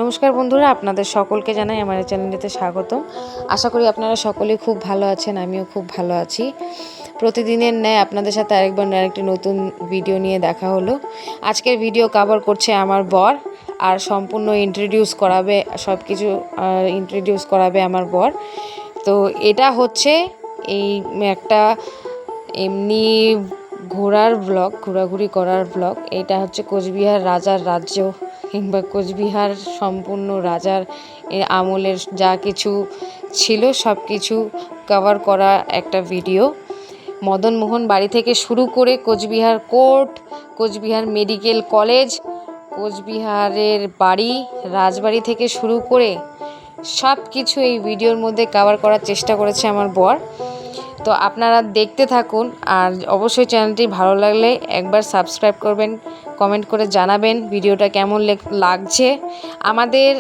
নমস্কার বন্ধুরা, আপনাদের সকলকে জানাই আমার চ্যানেলটিতে স্বাগতম। আশা করি আপনারা সকলেই খুব ভালো আছেন, আমিও খুব ভালো আছি। প্রতিদিনের ন্যায় আপনাদের সাথে আরেকবার আরেকটি নতুন ভিডিও নিয়ে দেখা হলো। আজকের ভিডিও কভার করছে আমার বর, আর সম্পূর্ণ সব কিছু ইন্ট্রোডিউস করাবে আমার বর। তো এটা হচ্ছে এই একটা এমনি ঘোরাঘুরি করার ব্লগ। এটা হচ্ছে কোচবিহার রাজার রাজ্য কিংবা কোচবিহার সম্পূর্ণ রাজার আমলের যা কিছু ছিল সব কিছু কভার করা একটা ভিডিও। মদনমোহন বাড়ি থেকে শুরু করে Cooch Behar court, Cooch Behar medical college, কোচবিহারের বাড়ি, রাজবাড়ি থেকে শুরু করে সব কিছু এই ভিডিওর মধ্যে কভার করার চেষ্টা করেছে আমার বর। তো আপনারা দেখতে থাকুন, আর অবশ্যই চ্যানেলটি ভালো লাগলে একবার সাবস্ক্রাইব করবেন, কমেন্ট করে জানাবেন ভিডিওটা কেমন লাগছে। আমাদের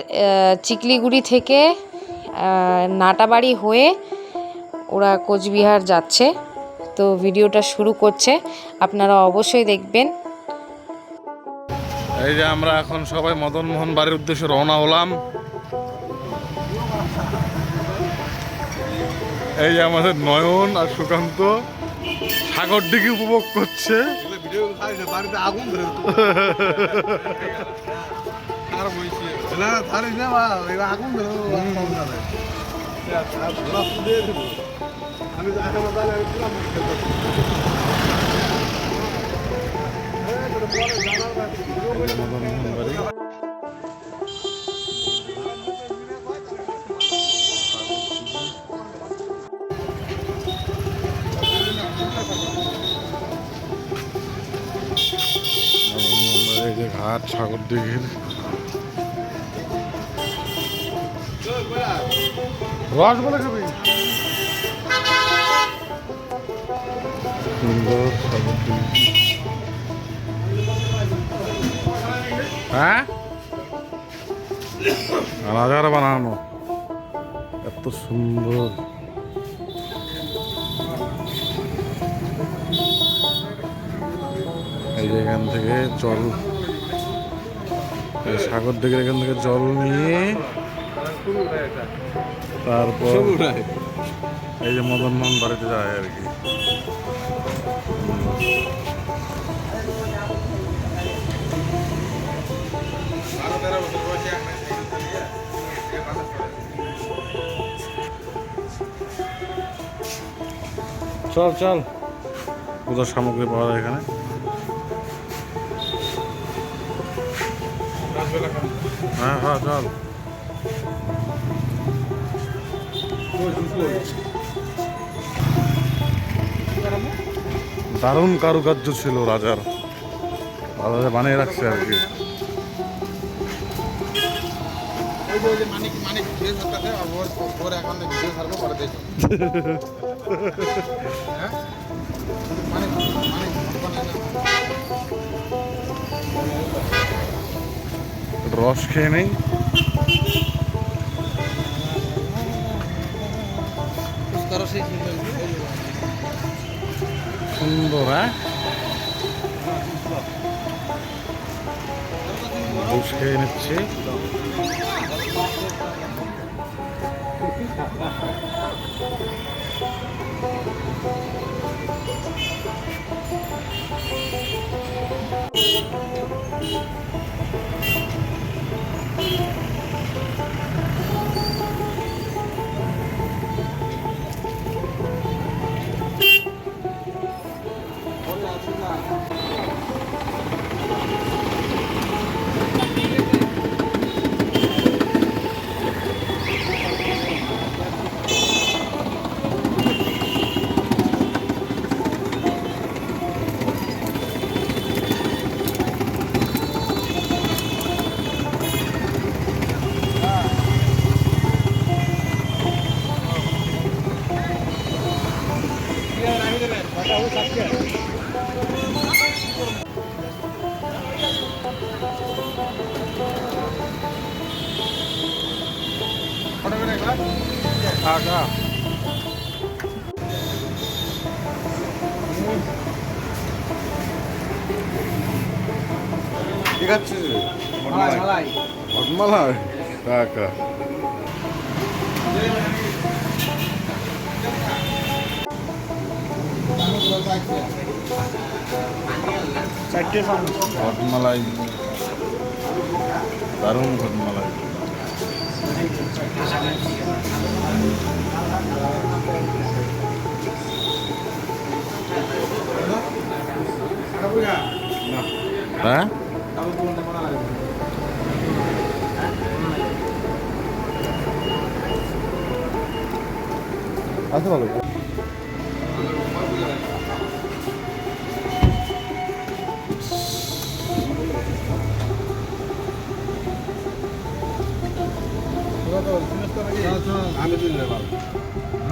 চিকলিগুড়ি থেকে নাটাবাড়ি হয়ে ওরা কোচবিহার যাচ্ছে, তো ভিডিওটা শুরু করছে, আপনারা অবশ্যই দেখবেন। এই যে আমরা এখন সবাই মদনমোহন বাড়ির উদ্দেশ্যে রওনা হলাম। এই যে আমাদের নয়ন আর সুকান্ত সাগর দিকে উপভোগ করছে। এই যে ঘাট সাগর দিঘির রস বলে খাবি সুন্দর সাগর দিঘি। হ্যাঁ, রাজার বানানো এত সুন্দর। এই যে এখান থেকে জল, সাগর দিকে এখান থেকে জল নিয়ে তারপর এই যে মদনমোহন বাড়িতে যায় আর কি। চল চল, পূজার সামগ্রী পাওয়া যায় এখানে। হ্যাঁ হ্যাঁ চল। দারুণ কারুকার্য ছিল রাজার, রাজা বানিয়ে রাখছে আর কি। রস খেয়ে নেই। সুন্দর, হ্যাঁ জুস খেয়ে নিচ্ছি। আগা ঠিক আছে হটমালাই টাকা হটমালাই দারুণ হটমালাই হ্যাঁ আচ্ছা ভালো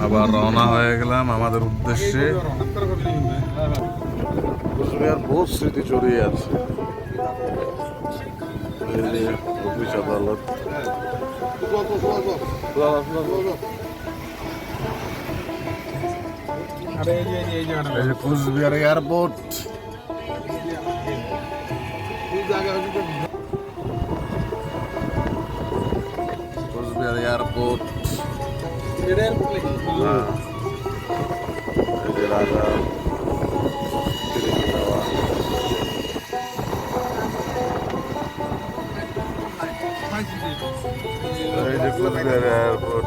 আবার রওনা হয়ে গেলাম আমাদের উদ্দেশ্যে কুচবিহার বহুত স্মৃতি জড়িয়ে আছে এই যে অফিস আদালত এই যে কুচবিহার এয়ারপোর্ট কুচবিহার এয়ারপোর্ট এই যে রাজা এই যে কুচবিহার এয়ারপোর্ট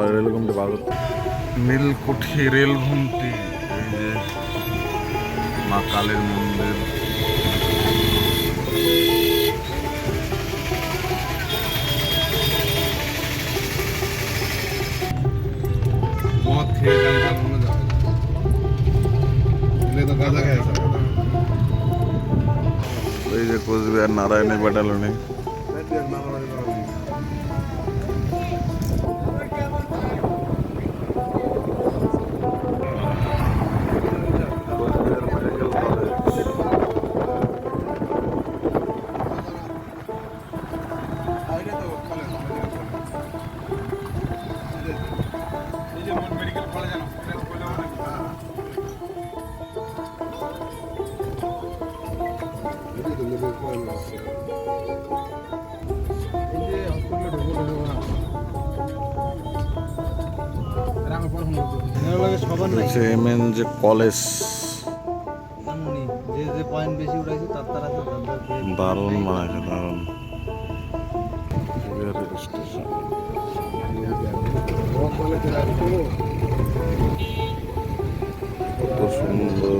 রেল ঘুমটি পার করতে নীলকুঠি রেল ঘুমটি এই যে মা কালীর মন্দির এই যে কোচবিহার নারায়ণী ব্যাটালিয়নে এমএন যে কলেজ দারুণ বানাইছে দারুণ কত সুন্দর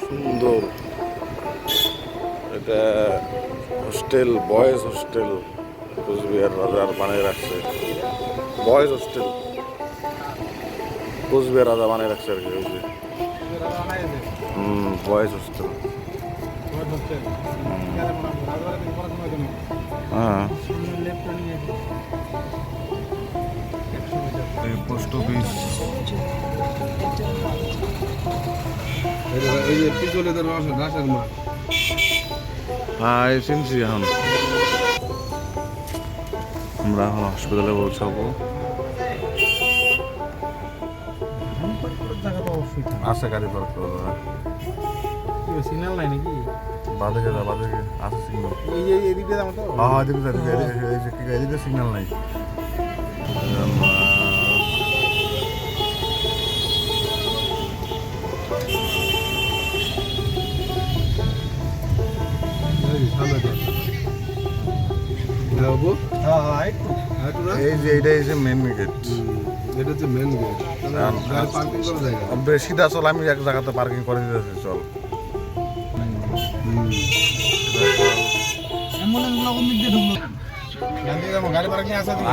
সুন্দর এটা হোস্টেল বয়েজ হোস্টেল কোচবিহার রাজার বানিয়ে রাখছে বয়েজ হোস্টেল কোচবিহার রাজা বানিয়ে রাখছে আর কি ওই যে বয়েজ হোস্টেল হ্যাঁ পোস্ট অফিস হ্যাঁ চিনছি এখন আমরা এখন হসপিটালে পৌঁছাবো আছে গাড়ি পার্ক করা সিগন্যাল নাই নাকি বাদিকে যা বাদিকে আছে সিগন্যাল এই এদিকে যাবো তো হ্যাঁ এদিকে সিগন্যাল নাই এই যে এইটা হচ্ছে মেন গেট এটা হচ্ছে মেন গেট পার্কিং করার জায়গা সিধা চল আমি এক জায়গাতে পার্কিং করে দিতেছি চল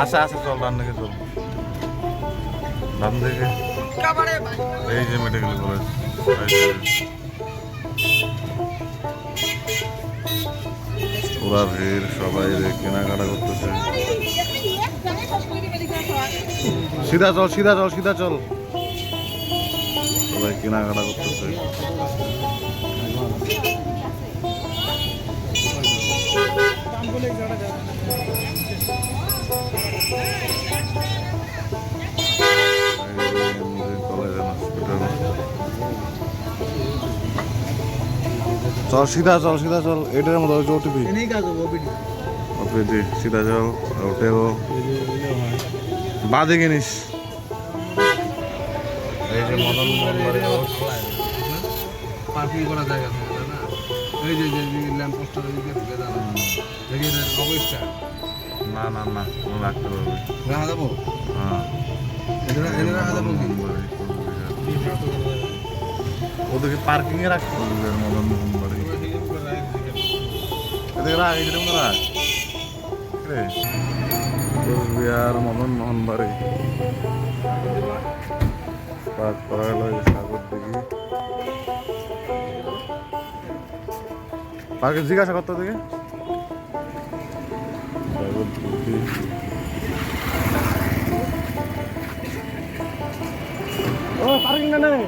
আচ্ছা আচ্ছা চল ডান দিকে চল ডান দিকে এই যে মেডিকেল কলেজ পুরা ভিড় সবাই কেনাকাটা করতেছে সিধা চল সিধা চল সিধা চল সবাই কেনাকাটা করতেছে চল সিধা চল সিধা চল এটার মতো ওটিপি ওটিপি সিধা চল ওটেও বাদে কিনিস এই যে মদন পার্কিং করা জায়গা থাকে না এই যে ল্যাম্প পোস্টার দিকে ঢুকে দাঁড়ানো দেখি এটা অবস্থা না না না কোনো রাখতে পারবে রাখা যাবো হ্যাঁ এটা রাখা যাবো কি ওদেরকে পার্কিং এ রাখতে পারবে মদন মোহন বাড়ি এদিকে রাখ এদিকে মতো রাখ রে কোচবিহার মদন মোহন বাড়ি পার্ক করা হলো এই সাগর দিঘি পার্কে জিজ্ঞাসা করতে দিকে সাগর দিঘি ও পার্কিং না নেই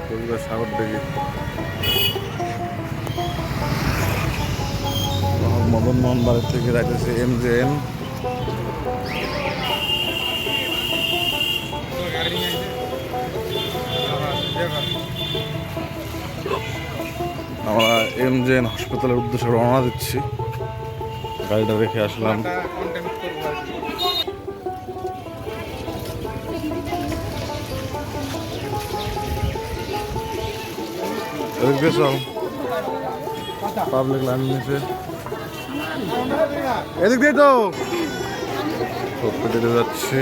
কোচবিহার সাগর দিঘি মদন মোহন বাড়ির থেকে রাখতেছে MJN আমরা MJN হাসপাতালের উদ্দেশ্যে রওনা দিচ্ছি গাড়িটা রেখে আসলাম এদিক দিয়ে চল পাবলিক লাইন নিচে এদিক দিয়ে তো যাচ্ছি